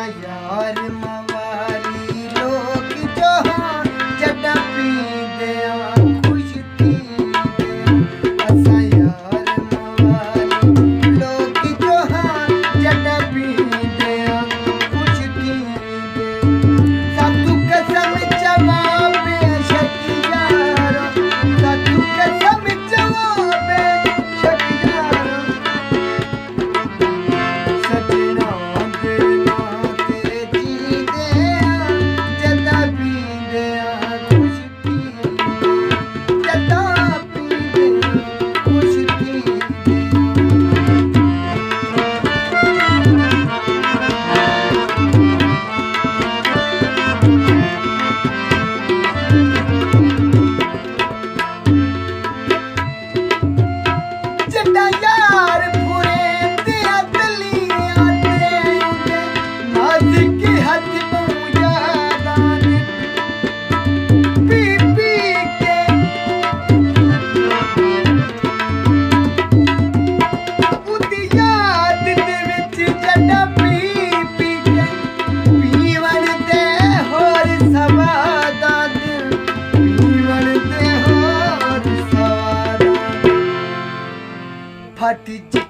असां यार मवारी लोग जो जॾहिं पींदे खुश थींदे असां यार मवारी लोग जो जॾहिं पींदे खुश थींदे साधू कसम जवाबे शकियारो साधू कसम जवाबे शकियारो सजना यार पूरे दिया दलिया दे नाज़िक हथ मुजादान पी पी के उदी याद दे विच जड़ा पी पी के पीवण दे होर सवादा पीवण दे होर सवादा फट